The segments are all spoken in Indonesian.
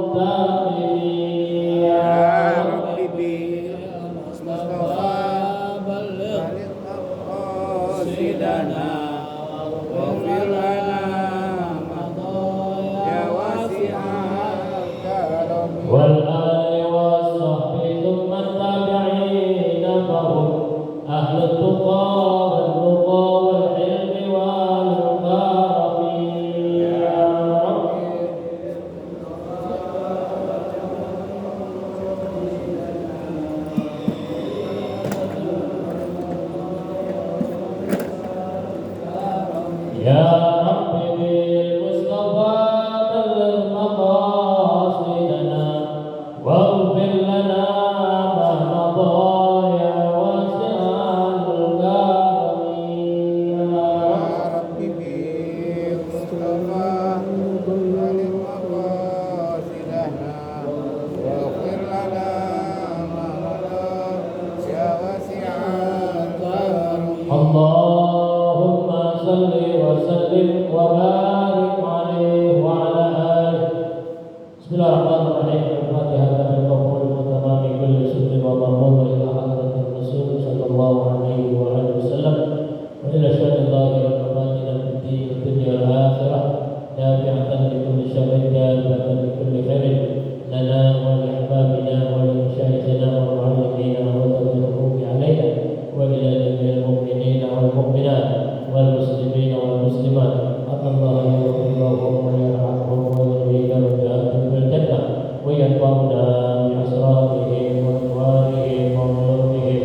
المنتقمين يا ربي بالمصطفى بلغ مقاصدنا واغفر لنا يا واسع الكرم والآل والصحب ثم التابعين فهم أهل التقى والنقى والعلم والكرم يا رب يا رب بالمصطفى بلغ مقاصدنا واغفر لنا ما مضى يا واسع الكرم يا ربي بالمصطفى بلغ مقاصدنا واغفر لنا ما مضى يا واسع الكرم اللهم صل وسلم وبارك عليه وعلى آله. بسم الله الرحمن الرحيم. الفاتحة بالقبول وتمام كل سر ومرموم إلى حضرة الرسول صلى الله عليه وآله وسلم وإلى شأن الله والمبادئ في الدين والدنيا والآخرة نافعة لكل شر جالبة لكل خير لنا ولأحبابنا ولمشايخنا ومعلمينا وتوفيق علينا وإلى جميع المؤمنين والمؤمنات والمسلمين والمسلمات أن الله يغفر لهم ويرحمهم ويرضي درجاتهم في الجنة وينفعنا بأسرارهم وأنوارهم وعلومهم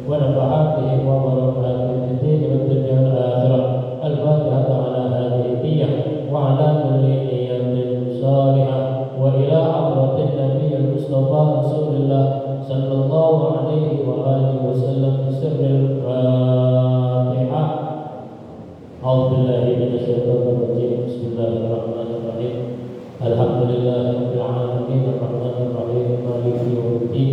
ونفحاتهم وبركاتهم في الدين والدنيا والآخرة. الفاتحة على هذه النية وعلى كل نية صالحة وإلى حضرة النبي المصطفى رسول الله صلى الله عليه وآله وسلم بسر الفاتحة. أعوذ بالله من الشيطان الرجيم. بسم الله الرحمن الرحيم. الحمد لله رب العالمين الرحمن الرحيم مالك يوم الدين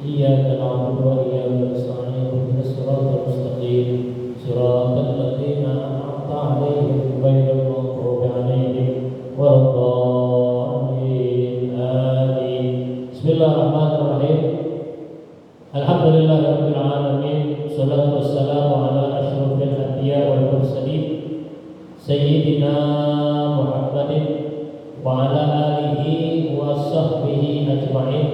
إياك نعبد وإياك نستعين اهدنا الصراط المستقيم صراط الذين أنعمت عليهم غير المغضوب عليهم ولا الضالين آمين. بسم الله الرحمن الرحيم. الحمد لله رب العالمين والصلاة والسلام على أشرف الأنبياء والمرسلين سيدنا محمد وعلى آله وصحبه أجمعين.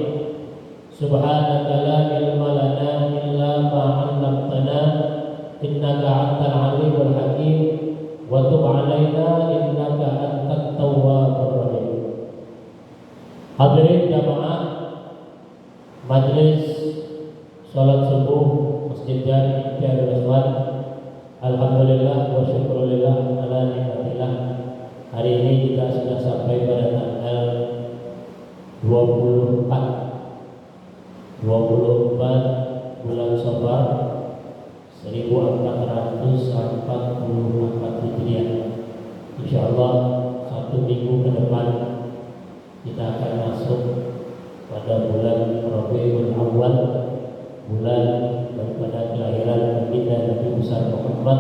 سبحانك لا علم لنا إلا ما علمتنا إنك أنت العليم الحكيم وتب علينا إنك أنت التواب الرحيم. Hadirin jamaah Majlis Salat Subuh Masjid Jami Darul Ikhwan, alhamdulillah wa syukurillah ala nikmatillah. Hari ini kita sudah sampai pada tanggal 24 bulan Safar 1444 Hijriah. Insyaallah satu minggu ke depan kita akan masuk pada bulan Rabiul Awal, bulan daripada kelahiran baginda Nabi besar Muhammad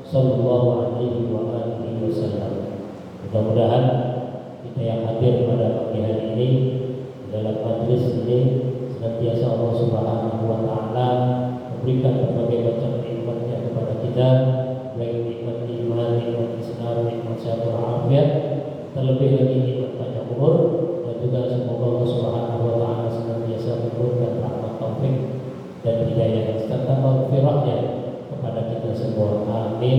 sallallahu alaihi wasallam. Mudah-mudahan kita yang hadir pada pagi hari ini dalam majlis ini senantiasa Allah Subhanahu wa taala memberikan berbagai macam nikmatnya kepada kita, baik nikmat iman, nikmat Islam, nikmat sehat walafiat, terlebih lagi nikmat panjang umur, dan juga semoga Allah Subhanahu wa taala senantiasa memberikan rahmat taufik dan hidayah serta maghfirahnya kepada kita semua. Amin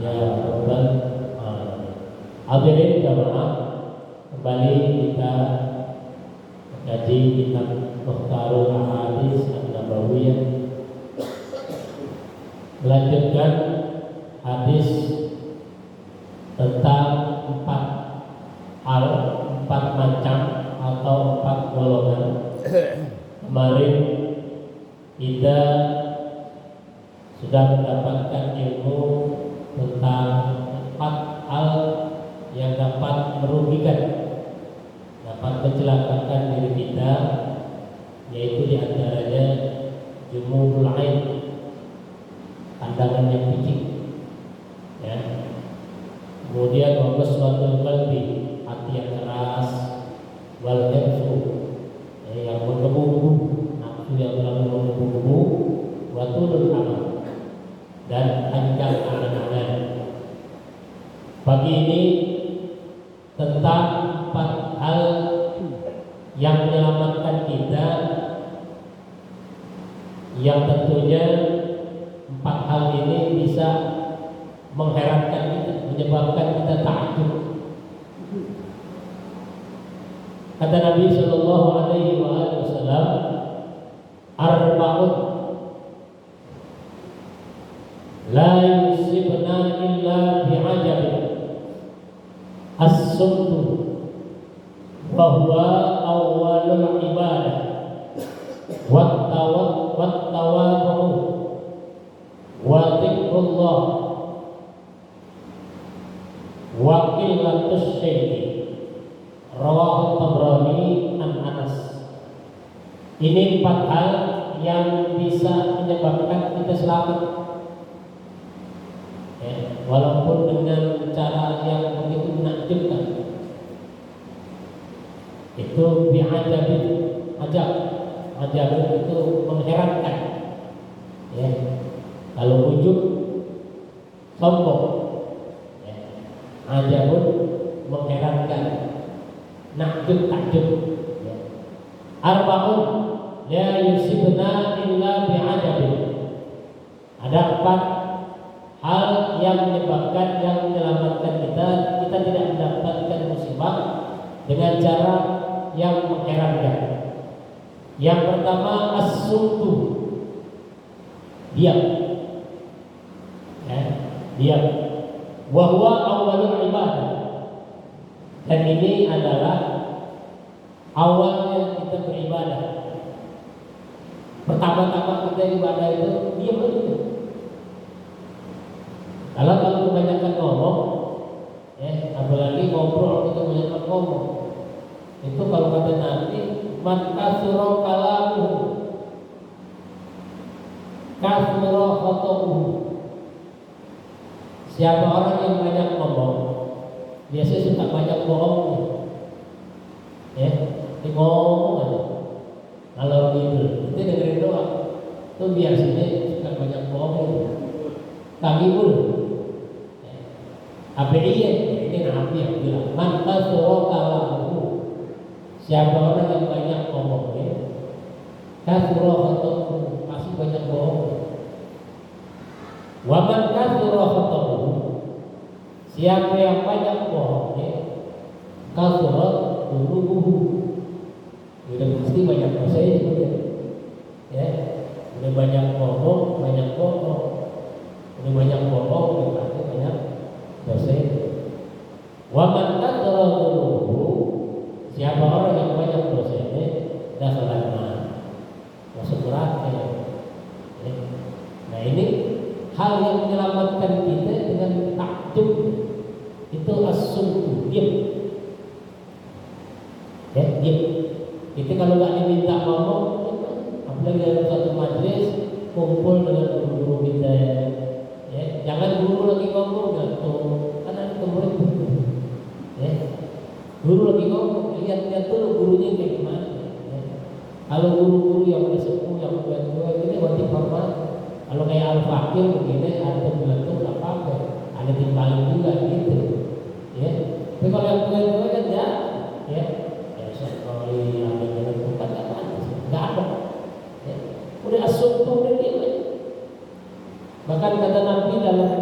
ya rabbal alamin. Hadirin jamaah, kembali kita mengkaji kitab Mukhtarul Ahadits An-Nabawiyah, melanjutkan hadis tentang 4 hal, 4 macam atau 4 golongan. Kemarin kita sudah mendapatkan ilmu tentang 4 hal yang dapat merugikan, dapat mencelakakan diri kita, yaitu diantaranya jumudul ain, pandangan yang picik, ya. Kemudian waqaswatul qalbi, hati yang keras, empat hal yang menyelamatkan kita, yang tentunya empat hal ini bisa mengherankan kita, menyebabkan kita takjub. Kata Nabi Shallallahu Alaihi Wasallam, arba'un la yusibna illa bi'ajabin as-sumtu wa huwa awwalul ibadah wat-tawadhu wa dzikrullah wa qillatus syai'i. Rawahu Tabrani an Anas. Ini empat hal yang bisa menyebabkan kita selamat, ya, walaupun dengan cara yang begitu menakjubkan. Itu bi'ajabin, ajab itu mengherankan, ya. Kalau wujud sombong, ya. Ajabun mengherankan, takjub, ya. Arba'un la yusibna illa bi'ajabin. Ada empat hal yang menyebabkan, yang menyelamatkan kita tidak mendapatkan musibah dengan cara yang mengherankan. Yang pertama as-sumtu, diam, ya, diam. Wa huwa awwalul ibadah. Dan ini adalah awalnya kita beribadah. Pertama-tama kita ibadah itu diam aja. Kalau kebanyakan ngomong, ya, apalagi ngobrol, kita kebanyakan ngomong, itu kalau kata Nabi, man kasura kalamuhu kasura khotomuhu. Siapa orang yang banyak ngomong, biasanya suka banyak bohong, ya, ngomong aja. Kalau gitu, itu dengerin doang. Itu biasanya suka banyak bohong. Kami pun, API ini Nabi yang bilang, man kasura kalamuhu. Siapa orang yang banyak ngomongnya, kasura khotomuhu, pasti banyak bohong. Wa man kasura khotomuhu, siapa yang banyak bohongnya, kasura dunubuhu, udah pasti banyak dosa itu, ya. Udah banyak bohong, udah banyak bohong, berarti banyak dosa itu. Wa man kasura dunubuhu, siapa orang yang banyak dosanya, dakhalan masuk neraka, ya. Nah ini hal yang menyelamatkan kita dengan takjub. Itu as-sumtu, diam, ya, diam. Itu kalau nggak diminta ngomong, apalagi dalam satu majelis kumpul dengan guru-guru kita, ya, jangan guru lagi ngomong gantung, karena murid butuh, ya. Guru lagi ngomong, lihat dulu gurunya kayak gimana, ya. Kalau guru-guru yang udah sepuh, yang udah tua, ini wajib hormat. Kalau kayak Al-Fakir begini, ada gantung nggak apa-apa, ada timbalan juga gitu, ya. Tapi kalau yang tua-tua kan ya, sekali ada yang bukan nggak ada, ya. Udah asumtu, udah diam aja. Bahkan kata Nabi dalam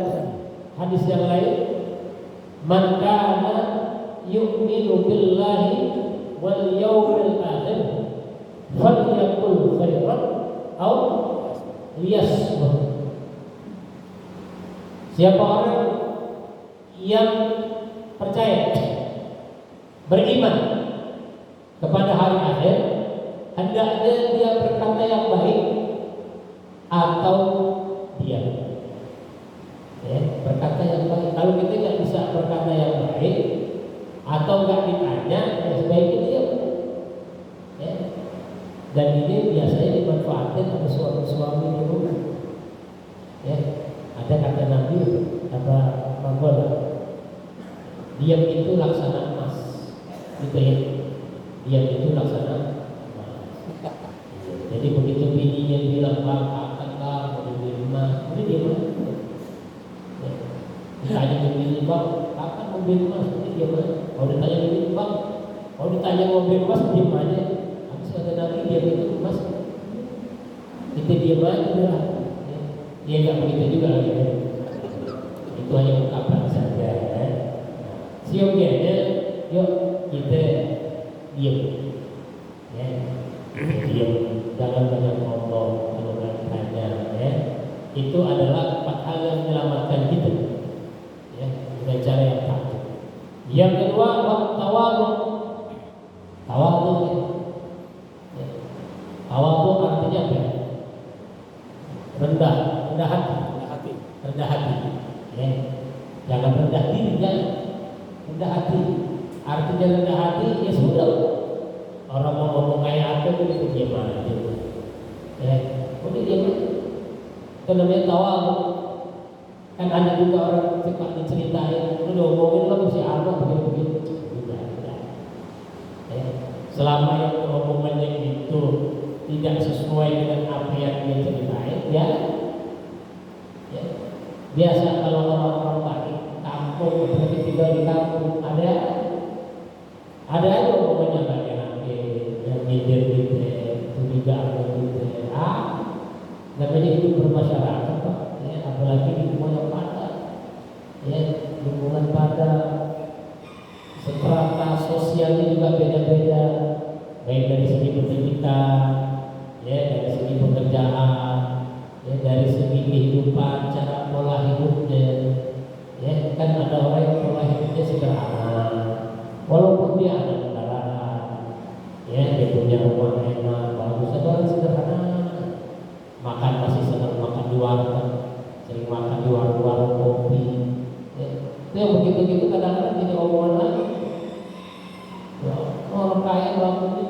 hadis yang lain, man kana yu'minu billahi wal yawmil akhir falyaqul khairan aw liyasmut. Siapa orang yang percaya, beriman kepada hari akhir, hendaknya dia berkata yang baik atau diam, ya, berkata yang baik. Kalau kita nggak bisa berkata yang baik atau nggak ditanya, ya sebaiknya diam, ya. Dan ini biasanya dimanfaatkan oleh suami-suami di rumah, ya. Ada kata Nabi, kata Magola, diam itu laksana emas, gitu ya. Diam itu laksana emas. Jadi begitu bininya bilang bang, akan mau dibeli emas, udah diam aja. Ditanya bini bang, kapan mau beli emas, udah diam aja. Kalau ditanya bini bang, tanya mau beli emas diam aja. Habis kata Nabi dia itu emas, kita diam aja udah. Ya nggak begitu juga ya. Itu hanya ungkapan saja. Ya. Siogianya, yuk kita diam. Ya, diam, jangan banyak ngomong, jangan tanya. Ya. Itu adalah 4 hal yang menyelamatkan kita. Ya, dengan cara yang takut. Yang kedua, tawadhu. Tawadhu. Ya. Tawadhu artinya apa? Rendah hati. Rendah hati. Ya. Jangan rendah diri, jangan. Rendah hati. Artinya rendah hati, ya sudah. Orang mau ngomong kayak apa itu diam aja. Ya, udah diam aja. Itu namanya tawadhu. Kan ada juga orang suka diceritain, udah ngomongin lo si Allah begini-begini. Tidak. Ya. Selama yang omongannya itu tidak sesuai dengan apa yang dia ceritain, ya. Biasa kalau orang-orang baik kampung, berarti tinggal di kampung, ada aja omongannya nggak enak, yang nyindir-nyindir, curiga gitu. Namanya hidup bermasyarakat, Pak. Ya, apalagi di lingkungan padat, ya, lingkungan padat, strata sosialnya juga beda-beda, baik dari segi pendidikan, ya, dari segi pekerjaan, ya, dari segi kehidupan, cara pola hidupnya, ya, kan ada orang yang pola hidupnya sederhana, walaupun dia ada kendaraan, ya, dia punya rumah enak, bagus, ada orang sederhana. Makan masih senang makan di warteg, sering makan di warung-warung kopi. Ya. Itu yang begitu-gitu kadang-kadang jadi omongan lagi. Ya, orang kaya banget ini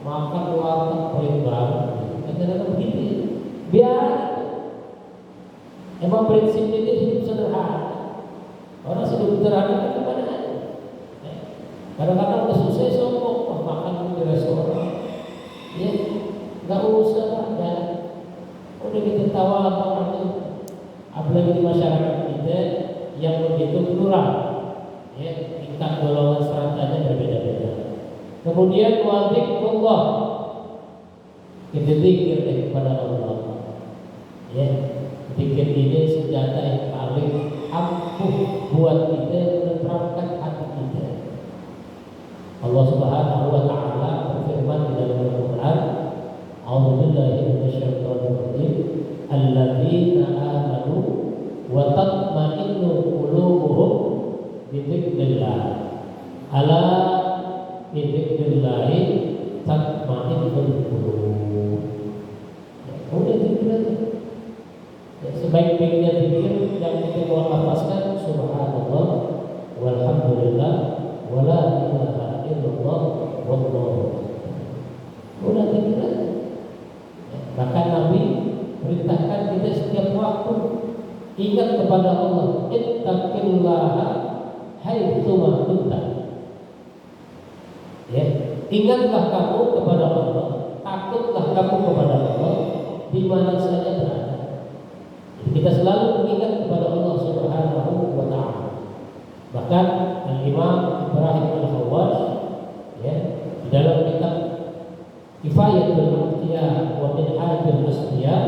makan di warteg pelit banget. Kadang-kadang begitu. Biar emang prinsipnya dia hidup sederhana. Orang hidup sederhana kan kemana aja. Ya. Kadang-kadang udah sukses sombong, makan di restoran. Ya, nggak usah ada. Udah kita tawadhu, apalagi di masyarakat kita yang begitu plural, ya, tingkat golongan stratanya berbeda-beda. Kemudian wadzikrullah, kita zikir kepada Allah, ya, zikir ini senjata yang paling ampuh buat kita menerapkan hati kita. Allah Subhanahu wa Ta'ala berfirman di dalam Al-Quran, A'udzubillahi minasyaitonir rajim. Alladzina amanu wa tatma'innu qulubuhum bi dzikrillah. Ala bi dzikrillah tatma'innul qulub. Udah zikir aja. Ya, sebaik-baiknya zikir yang kita mau lafazkan subhanallah walhamdulillah wala ilaha illallah wallahu. Udah zikir aja. Bahkan Nabi perintahkan kita setiap waktu ingat kepada Allah, ittaqillaha haitsu ma kunta. Ya, ingatlah kamu kepada Allah, takutlah kamu kepada Allah di mana saja berada. Jadi kita selalu mengingat kepada Allah Subhanahu wa Ta'ala. Bahkan Imam Ibrahim Al-Khawwaj, ya, di dalam kitab Kifayatul Anbiya wa Minhajul Asfiya,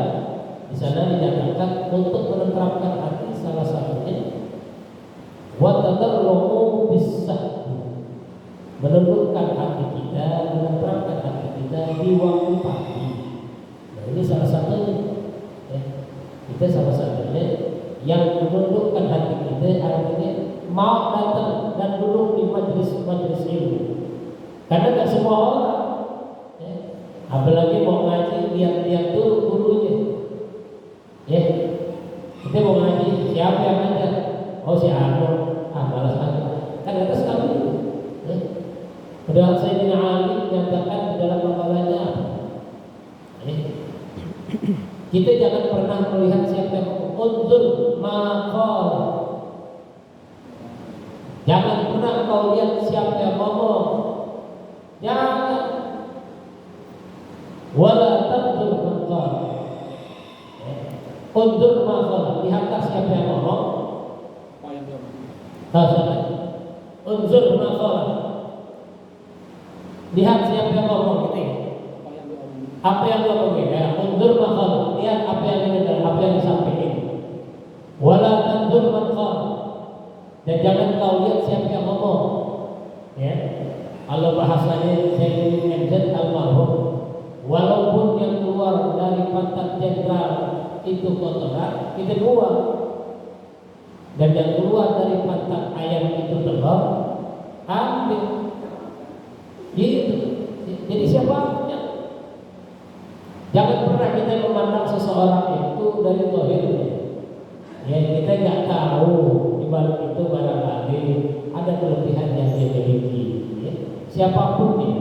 di sana dinyatakan untuk menerapkan hati salah satunya wa tadarrumu bis-sahwi, menundukkan hati kita, menerapkan hati kita di waktu pagi. Nah, ini salah satunya, ya. Kita salah satunya yang menundukkan hati kita artinya mau datang dan duduk di majelis ilmu. Karena tidak semua orang, apalagi mau ngaji lihat dulu gurunya, ya. Kita mau ngaji siapa yang ngajar? Oh si Arno, malas aja. Kan atas kami, ya. Padahal Sayyidina Ali menyatakan di dalam makalahnya, ya. Kita jangan pernah melihat siapa yang unzur maqal. Jangan pernah kau lihat siapa yang ngomong. Jangan. Wala tanzur maqal. Unzur maqal. Lihatlah siapa yang ngomong. Unzur maqal. Lihat siapa yang ngomong gitu ya. Apa yang ngomong ya? Undur makhluk. Lihat apa yang didengar, apa yang disampaikan. Wala tandur makhluk. Dan jangan kau lihat siapa yang ngomong. Ya. Kalau bahasanya Sayyidina MZ almarhum, walaupun yang keluar dari pantat jenderal itu kotoran, kita buang. Dan yang keluar dari pantat ayam itu telur, ambil. Gitu. Jadi siapa? Jangan pernah kita memandang seseorang itu dari zahirnya. Ya, kita nggak tahu di balik itu barangkali ada kelebihan yang dia miliki. Ya. Siapapun dia,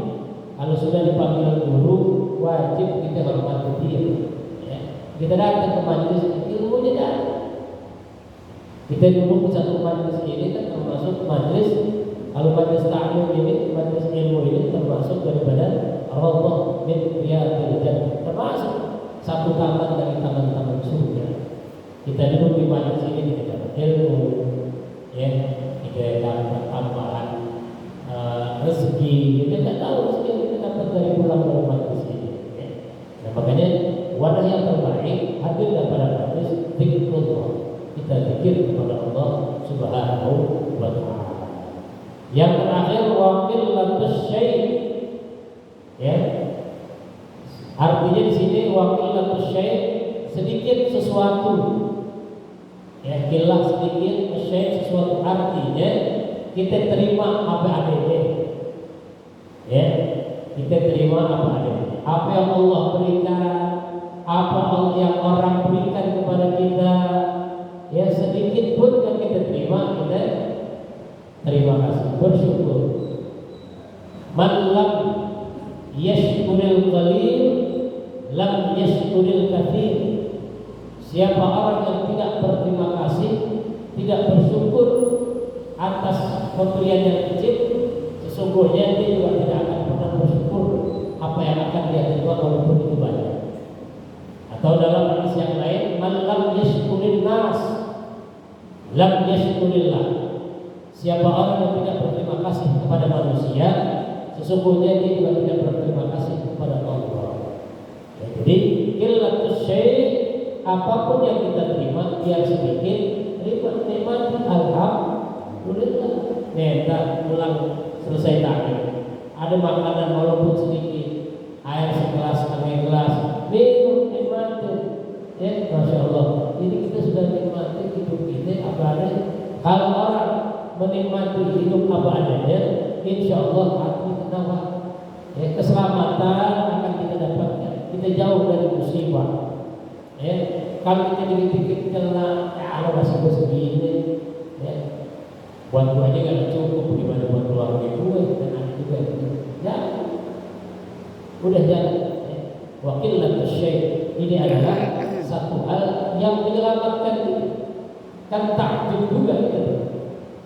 kalau sudah dipanggil guru, wajib kita hormati dia. Ya. Kita datang ke majelis ilmunya dah. Kita duduk di satu majelis ini kan termasuk majelis, kalau majelis ta'lim ini, majelis ilmu ini termasuk daripada Allah min riyadil jannah, termasuk satu taman dari taman-taman surga. Kita duduk di majelis ini kita dapat ilmu, ya, kita dapat tambahan rezeki. Kita tidak tahu rezeki yang kita dapat dari pulang dari majelis ini. Ya. Nah, makanya wadah yang terbaik hadir pada majelis zikrullah. Kita zikir kepada Allah Subhanahu wa Ta'ala. Yang terakhir waqillatus syai'. Ya. Artinya di sini waqillatus syai', sedikit sesuatu. Ya, kilah sedikit, syai' sesuatu, artinya kita terima apa adanya. Ya, kita terima apa adanya. Apa yang Allah berikan, apa yang orang berikan kepada kita, ya sedikit pun yang kita terima, kita terima kasih, bersyukur. Man lam yashkuril qalil lam yashkuril katsir. Siapa orang yang tidak berterima kasih, tidak bersyukur atas pemberian yang kecil, sesungguhnya dia juga tidak akan pernah bersyukur apa yang akan dia terima walaupun itu banyak. Atau dalam hadis yang lain, man lam yashkurin nas lam yashkurillah. Siapa orang yang tidak berterima kasih kepada manusia, sesungguhnya dia juga tidak berterima kasih kepada Allah. Ya, jadi qillatus syai', apapun yang kita terima, dia sedikit, nikmat alhamdulillah. Neta pulang selesai taklim, ada makanan walaupun sedikit, air segelas, setengah gelas, minum, nikmatin. Ya, masya Allah. Ini kita sudah nikmati hidup kita apa adanya. Kalau orang menikmati hidup apa adanya, insya Allah hati kenapa? Ya, keselamatan akan kita dapatkan. Kita jauh dari musibah. Ya, kalau kita dikit-dikit kena, ya Allah masih segini. Ya, buat gua aja nggak cukup, gimana buat keluarga gue dan anak juga. Ya, udah jalan. Ya. Waqillatus syai', ini adalah satu hal yang menyelamatkan kita. Kan takjub juga kita.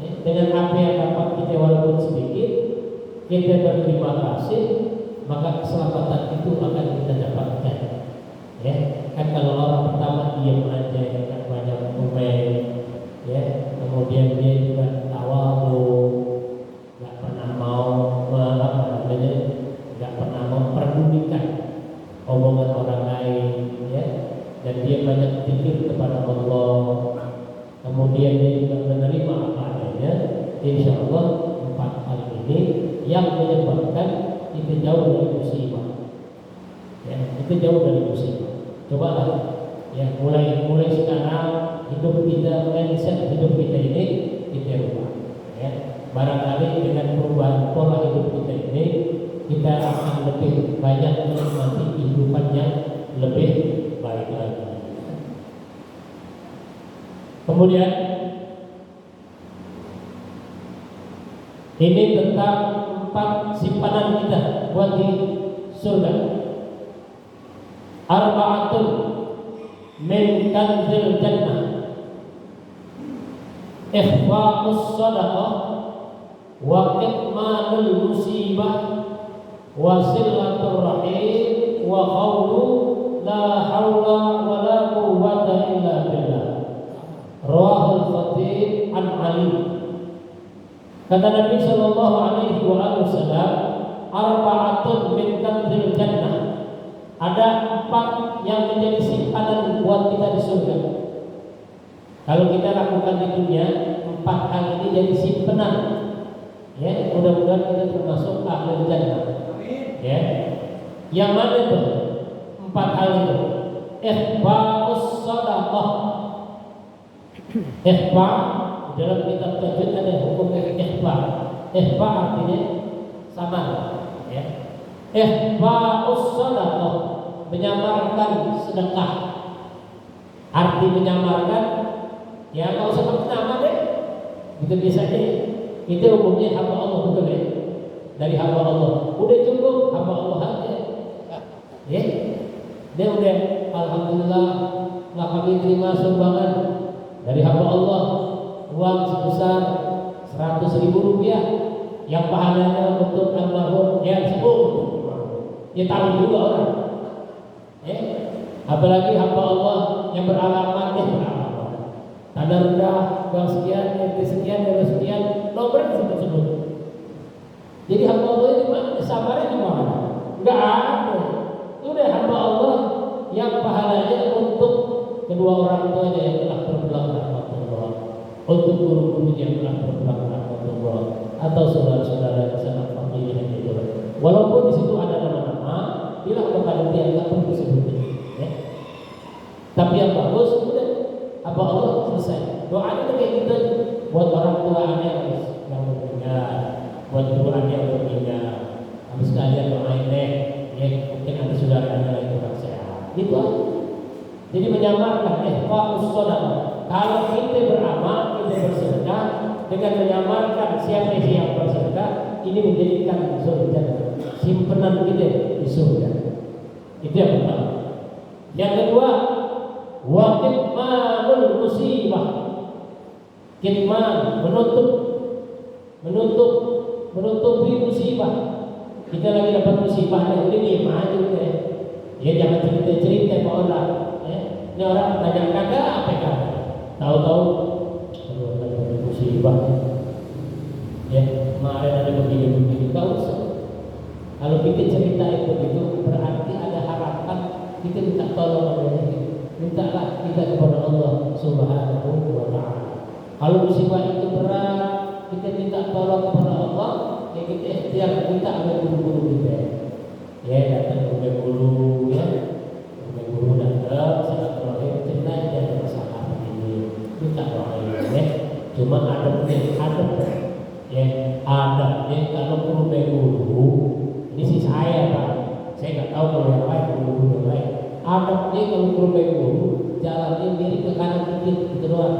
Ya, dengan apa yang dapat kita walaupun sedikit, kita berterima kasih, maka keselamatan itu akan kita dapatkan. Ya, kan kalau orang pertama diam aja, kan banyak komen, ya, kemudian dia juga tawadhu, nggak pernah mau nggak pernah memperdulikan omongan orang lain, ya, dan dia banyak zikir kepada Allah, kemudian dia juga menerima apa adanya. Insya Allah 4 hal ini yang menyebabkan kita jauh dari musibah. Ya, itu jauh dari musibah. Cobalah, ya, mulai sekarang hidup kita, mindset hidup kita ini kita ubah. Ya, barangkali dengan perubahan pola hidup kita ini, kita akan lebih banyak menikmati kehidupan yang lebih baik lagi. Kemudian ini tentang 4 simpanan kita buat di surga. Arba'atun min kanzil jannah, ikhfa'us sadaqah, wa kitmanul musibah, wa silatur rahim, wa qawlu la hawla wa la quwwata illa billah. Rawahul Khatib an Ali. Kata Nabi sallallahu alaihi wasallam, arba'atun min kanzil jannah. Ada 4 yang menjadi simpanan buat kita di surga. Kalau kita lakukan di dunia, 4 hal ini jadi simpanan. Ya, mudah-mudahan kita termasuk ahli jannah. Ya. Yang mana itu? 4 hal itu. Ikhfa'us shadaqah. Ikhfa dalam kitab tajwid ada hukum ikhfa. Ikhfa artinya sama, ya. Ikhfa'us shadaqah, menyamarkan sedekah. Arti menyamarkan, ya nggak usah pakai nama deh. Gitu biasanya. Itu umumnya hamba Allah, betul ya? Dari hamba Allah. Udah cukup hamba Allah aja. Ya. Dia udah alhamdulillah nggak kami terima sumbangan dari hamba Allah uang sebesar 100.000 rupiah yang pahalanya untuk almarhum yang sembuh. Ya tahu juga orang. Apalagi hamba Allah yang beralamat tanda rendah uang sekian, RT sekian, RW sekian, nomor sebut-sebut. Jadi hamba Allah ini mana? Sabarnya di mana? Enggak ada. Sudah hamba Allah yang pahalanya untuk kedua orang tuanya yang telah berpulang rahmatullah, untuk guru-gurunya yang telah berpulang rahmatullah, atau saudara-saudara yang sangat fakir yang itu. Walaupun di situ ada nama-nama, bilang kepada dia nggak perlu disebutkan. Ya. Tapi yang bagus sudah hamba Allah selesai. Doanya kayak gitu buat orang tuanya yang bermeninggal, buat guru yang bermeninggal. Habis kalian doain deh. Ya, mungkin ada saudaranya yang kurang sehat. Gitu. Jadi menyamarkan ikhfa'us shadaqah. Kalau kita beramal, kita bersedekah dengan menyamarkan siapa yang bersedekah, ini menjadikan surga simpanan kita di surga. Itu yang pertama. Yang kedua, wa kitmanul musibah. Kitman, menutupi musibah. Kita lagi dapat musibah, udah diem aja udah. Ya jangan cerita-cerita sama orang. Ya. Ini orang tanya kagak apa kagak. Tahu-tahu ada musibah. Ya kemarin ada begini-begini. Gak usah. Kalau kita cerita itu berarti ada harapan kita minta tolong oleh dia. Mintalah kita kepada Allah Subhanahu wa Ta'ala. Kalau musibah itu berat, kita minta tolong kepada Allah. Ya kita ikhtiar minta oleh guru-guru kita. Ya datang ke guru ya. Guru datang silaturahim cerita dan masalah ini. Minta doa ya. Cuma ada ya adabnya kalau guru ini sih saya Pak. Saya nggak tahu kalau yang lain guru yang lain. Adabnya kalau guru jalannya miring ke kanan dikit gitu doang.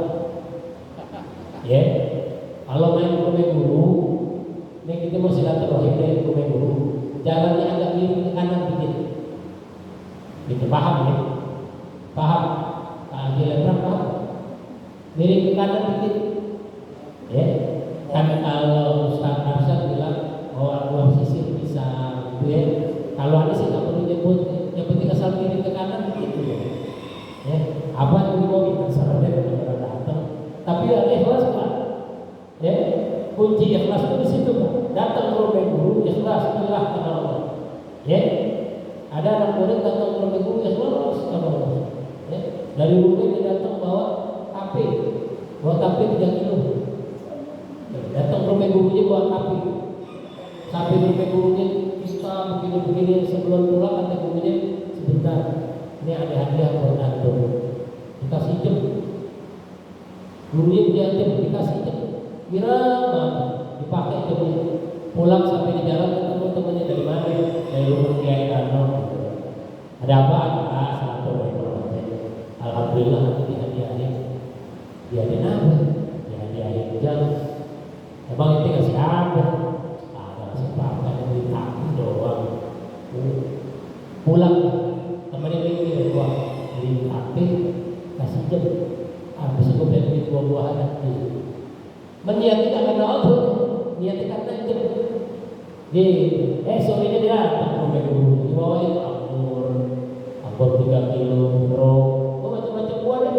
Ya. Kalau main guru ini kita mau silaturahim dari guru, jalannya agak miring ke kanan dikit. Kita paham ya? Paham? Letrap paham? Miring ke kanan dikit. Ya, kan kalau Ustaz Arsyad bilang bahwa dua sisi bisa, gitu ya. Kalau ada sih nggak perlu nyebut, yang penting asal miring ke kanan dikit. Ya, apa yang mau kita sarankan kepada datang? Tapi ya ikhlas Pak. Ya. Kunci ikhlas itu di situ Pak. Datang ke rumah guru ikhlas Allah karena Allah. Ya. Ada anak murid datang ke rumah guru ikhlas karena Allah. Ya. Dari rumah dia datang bawa kafe 3 kilo. Datang ke rumah gurunya bawa kafe. Sampai di rumah gurunya kita begini-begini sebelum pulang kata gurunya sebentar. Ini ada hadiah buat antum. Dikasih jam. Gurunya dia jam dikasih jam. Kira dipakai jam pulang sampai di jalan ketemu temannya dari mana? Dari rumah Kiai Kano. Ada apa? Satu. Alhamdulillah nanti dihadiahin. Dihadiahin apa? Dihadiahin jam. Emang itu ngasih apa? Ada ngasih pakai beli taksi doang. Pulang temannya mikir gua beli taksi kasih jam. Habis itu beli buah-buahan nanti. Meniatkan karena Allah, niatkan karena sorenya dia datang ke guru, dibawain anggur 3 kilo, bro, macam-macam buah deh.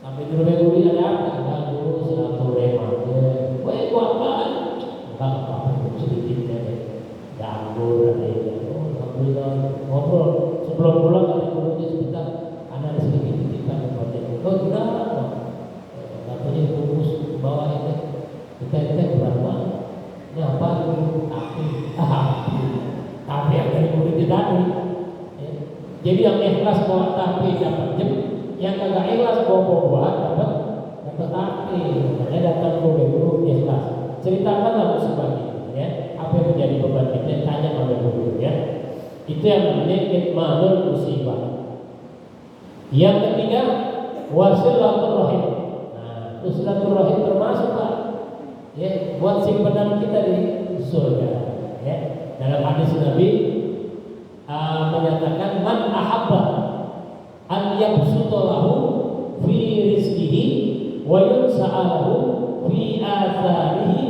Sampai di rumah guru ada apa? Ada guru silaturahim aja. Gua apaan? Enggak apa-apa, sedikit deh. sebelum pulang kata gurunya sebentar, anak sedikit titipkan buat ini. Oh tidak, katanya bungkus bawah itu kita berapa? Ini apa? Tapi yang dari murid tadi. Jadi yang ikhlas bawa tapi dapat jem, yang kagak ikhlas bawa dapat tapi. Makanya datang ke guru ikhlas. Ceritakanlah sebagai ya, apa yang menjadi beban kita, tanya oleh guru ya. Itu yang namanya kitmanul musibah. Yang ketiga, wasilaturrahim. Nah, silaturrahim termasuk Pak, ya, buat simpanan kita di surga. Ya. Dalam hadis Nabi menyatakan man ahabba an yabsutallahu fi rizqihi wa yunsa'alahu fi atharihi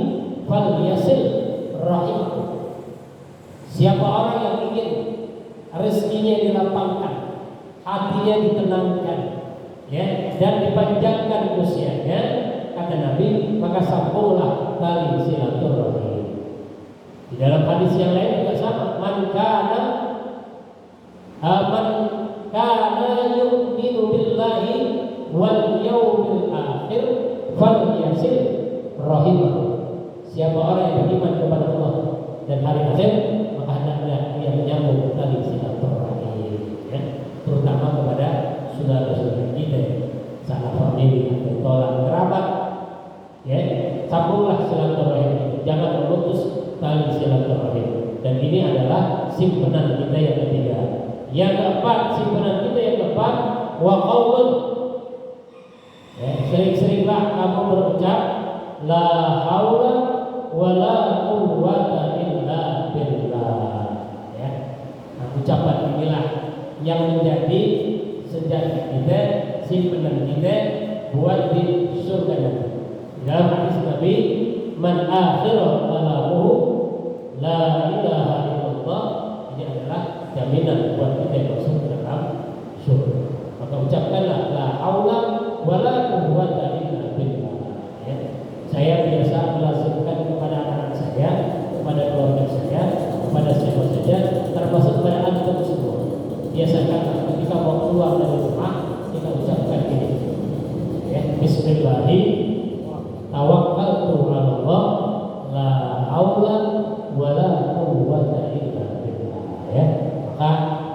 falyasil rahimahu. Siapa orang yang ingin rezekinya dilapangkan, hatinya ditenangkan, ya, dan dipanjangkan usianya, kata Nabi, maka sambunglah tali silaturahim. Di dalam hadis yang lain juga sama, man kana yu'minu billahi wal yawmil akhir falyasil rahimahu. Siapa orang yang beriman kepada Allah dan hari akhir, maka hendaknya dia menyambung tali silaturahim, ya, terutama kepada saudara-saudara kita, sanak famili atau tolak kerabat, ya, sambunglah silaturahim, jangan memutus tali silaturahim. Dan ini adalah simpanan kita yang ketiga. Yang keempat, simpanan kita yang keempat, wa qaulun, ya, sering-seringlah kamu berucap la haula wala quwwata illa billah, ya. Nah, ucapan inilah yang menjadi senjata kita, simpanan kita buat di surga nanti. Dalam hadis Nabi, man akhira kalamuhu la ilaha illallah, ini adalah jaminan buat kita yang masuk ke dalam surga. Maka ucapkanlah la haula wala quwwata illa billah, ya. Saya biasa melazimkan kepada anak saya, kepada keluarga saya, kepada siapa saja, termasuk kepada antum semua. Biasakan ketika mau keluar dari rumah, kita ucapkan ini, ya, Bismillahi tawakkaltu 'ala Allah la haula wala quwwata illa billah, ya. Maka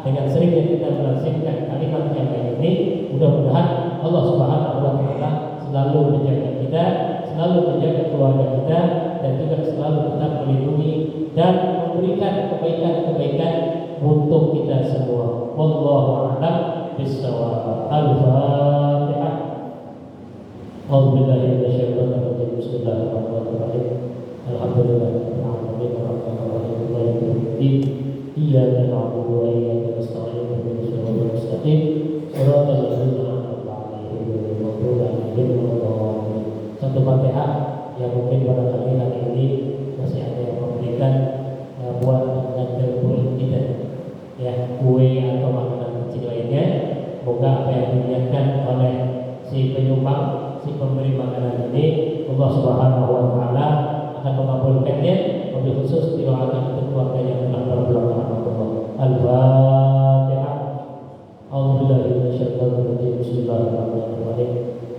dengan seringnya kita melazimkan kalimat yang ini, mudah-mudahan Allah Subhanahu wa taala selalu menjaga kita, selalu menjaga keluarga kita, dan juga selalu tetap melindungi dan memberikan kebaikan-kebaikan untuk kita semua. Wallahu a'lam bishawab. Al-Fatihah. A'udzubillahi minasyaitonir rajim. Bismillahirrahmanirrahim. Alhamdulillahirabbil alamin arrahmanirrahim maliki yaumiddin. Iyyaka na'budu wa iyyaka nasta'in ihdinas siratal mustaqim siratal ladzina an'amta 'alaihim ghairil maghdubi 'alaihim waladdallin. Satu Fatihah yang mungkin barangkali hari ini masih ada yang memberikan buat mengajar murid kita, ya, kue atau makanan kecil lainnya. Semoga apa yang diniatkan oleh si penyumbang, si pemberi makanan ini, Allah Subhanahu wa taala akan mengabulkannya, wabil khusus didoakan untuk keluarga yang telah berpulang ke Allah. Al-Fatihah. A'udzubillahi minasyaitonir rajim. Bismillahirrahmanirrahim.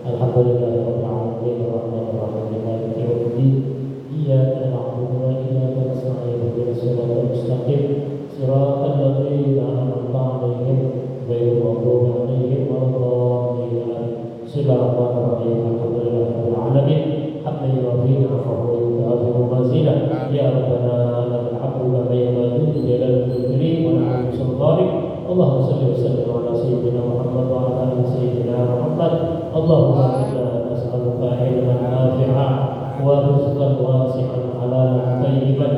Alhamdulillahirabbil alamin arrahmanirrahim maliki yaumiddin. Iyyaka na'budu wa iyyaka nasta'in ihdinas siratal mustaqim siratal ladzina an'amta 'alaihim ghairil maghdubi 'alaihim waladdallin. Bismillahirrahmanirrahim. Alhamdulillahirabbil alamin hamdan yuwafi ni'amahu wa yukafi'u mazidah. Ya Rabbana lakal hamdu kama yanbaghi li jalali wajhika wa li 'azimi sultanik. Allahumma shalli wa sallim ala sayyidina Muhammad wa ala ali sayyidina Muhammad. Allahumma inna nas'aluka ilman nafi'an wa rizqan wasi'an halalan tayyiban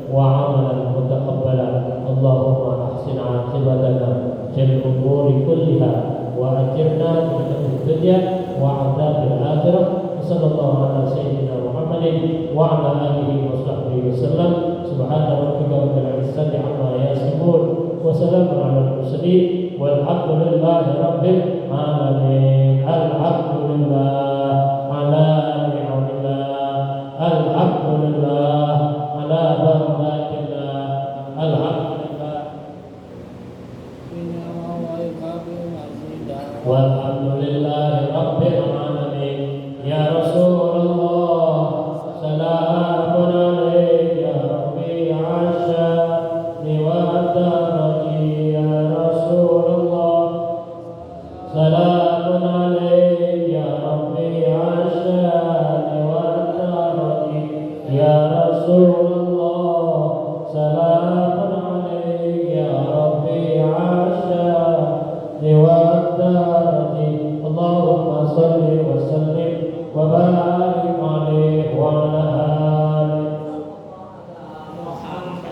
wa 'amalan mutaqabbalan. Allahumma ahsin 'aqibatana fil umuri kulliha wa ajirna min khizyi dunya wa 'adzabil akhirah. Sallallahu ala sayyidina Muhammadin wa ala alihi wa sahbihi wasallam. Subhana rabbika rabbil izzati amma yasifun wa salamun alal mursalin walhamdulillahi rabbil alamin. Alhamdulillah ala ni'matillah, alhamdulillah ala barakatillah, alhamdulillah. wal